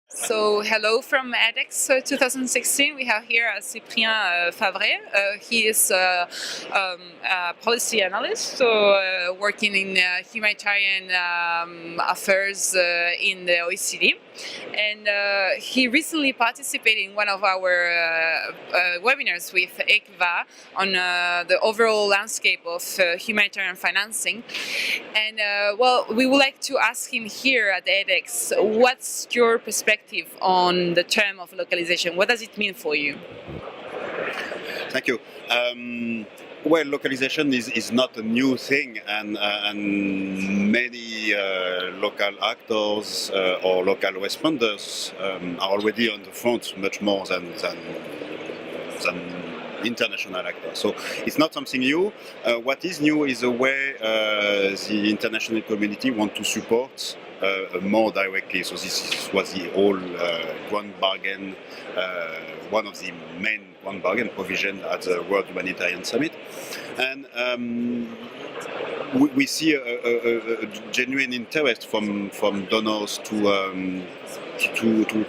So hello from AidEx 2016. We have here Cyprien Fabre. He is a policy analyst, so working in humanitarian affairs in the OECD. And he recently participated in one of our webinars with ECVA on the overall landscape of humanitarian financing. And well, we would like to ask him here at AidEx, what's your perspective on the term of localization? What does it mean for you? Thank you. Well, localization is not a new thing, and many local actors or local responders are already on the front much more than international actors. So it's not something new. What is new is the way the international community want to support more directly. So this was the whole grand bargain, one of the main grand bargain provisions at the World Humanitarian Summit. And we see a genuine interest from donors to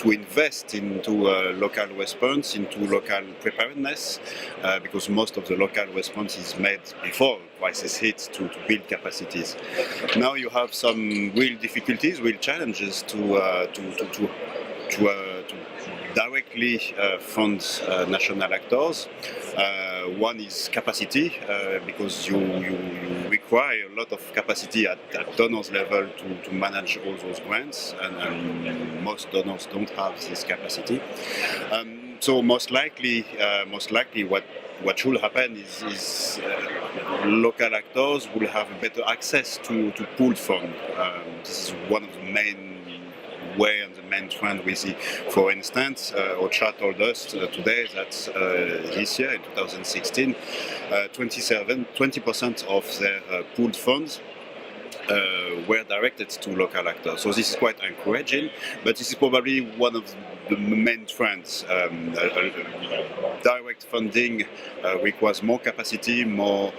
invest into local response, into local preparedness, because most of the local response is made before crisis hits to build capacities. Now you have some real difficulties, real challenges to directly fund national actors. One is capacity, because you require a lot of capacity at donors level to manage all those grants, and most donors don't have this capacity. So most likely what should happen is local actors will have better access to pooled funds. This is one of the main way and the main trend we see. For instance, OCHA told us today that this year, in 2016, 20% of their pooled funds were directed to local actors. So this is quite encouraging, but this is probably one of the main trends. Direct funding requires more capacity, more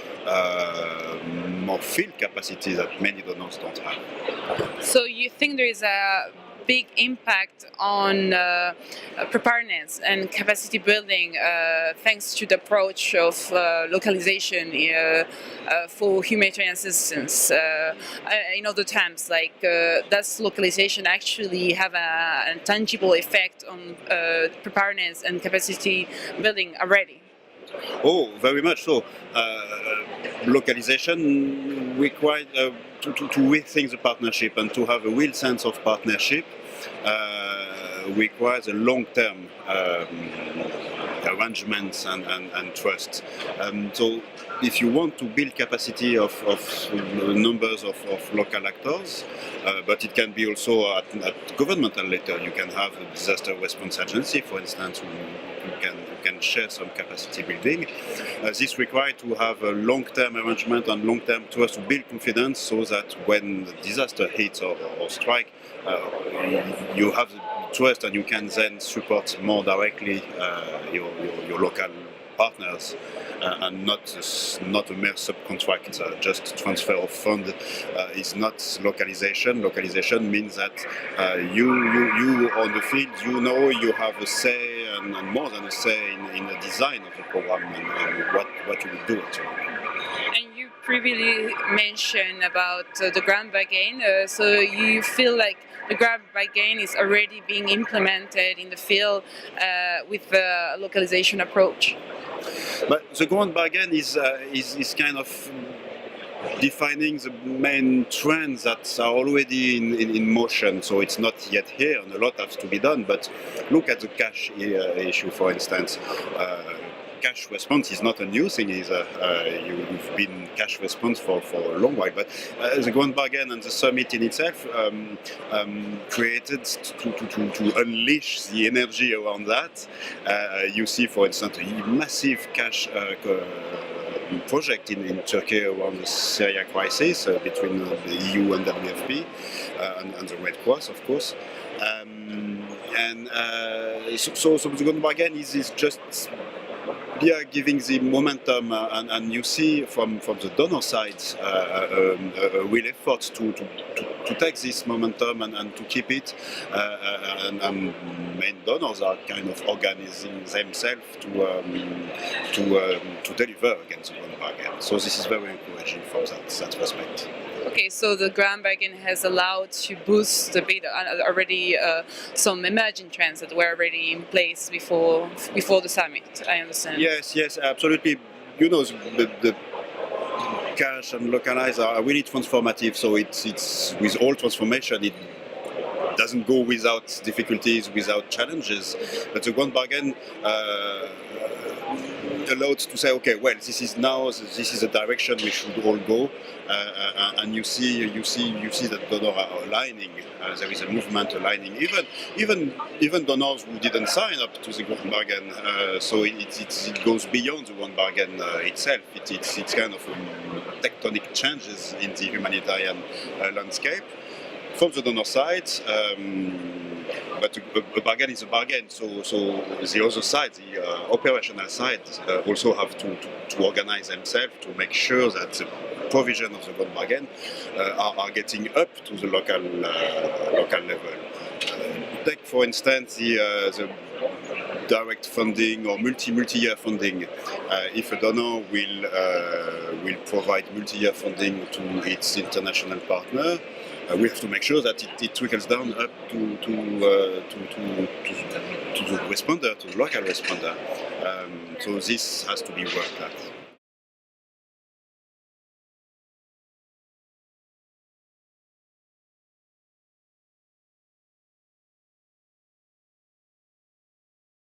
field capacity that many donors don't have. So you think there is a big impact on preparedness and capacity building thanks to the approach of localization for humanitarian assistance. In other terms, like does localization actually have a tangible effect on preparedness and capacity building already? Oh, very much so. Localization requires to rethink the partnership and to have a real sense of partnership requires a long-term arrangements and trust. So if you want to build capacity of numbers of local actors, but it can be also at governmental level. You can have a disaster response agency, for instance, who can share some capacity building. This requires to have a long-term arrangement and long-term trust to build confidence, so that when the disaster hits or strike, you have the trust and you can then support more directly your local partners, and not a mere subcontract. Just transfer of fund is not localization. Localization means that you on the field, you have a say and more than a say in the design of the program and what you will do actually. And you previously mentioned about the grand bargain, so you feel like the grand bargain is already being implemented in the field with the localization approach? But the grand bargain is kind of defining the main trends that are already in motion. So it's not yet here, and a lot has to be done. But look at the cash issue, for instance. Cash response is not a new thing either. You've been cash response for a long while, but the grand bargain and the summit in itself created to unleash the energy around that. You see, for instance, a massive cash project in Turkey around the Syria crisis between the EU and WFP and the Red Cross, of course. So the grand bargain is just giving the momentum, and you see from the donor side a real effort to take this momentum and to keep it, and main donors are kind of organizing themselves to deliver against the Grand Bargain. So this is very encouraging from that respect. Okay, so the Grand Bargain has allowed to boost the beta already some emerging trends that were already in place before the summit, I understand. Yes, absolutely. You know, the cash and localize are really transformative. So it's with all transformation, it doesn't go without difficulties, without challenges. But the Grand Bargain allowed to say, okay, well, this is the direction we should all go, and you see that donors are aligning. There is a movement aligning. Even donors who didn't sign up to the Grand Bargain, so it goes beyond the Grand Bargain itself. It's kind of tectonic changes in the humanitarian landscape from the donor side. But a bargain is a bargain, so the other side, the operational side, also have to organize themselves to make sure that the provision of the Grand Bargain are getting up to the local level. Take, for instance, the direct funding or multi-year funding. If a donor will provide multi-year funding to its international partner, we have to make sure that it trickles down up to the responder, to the local responder. So this has to be worked at.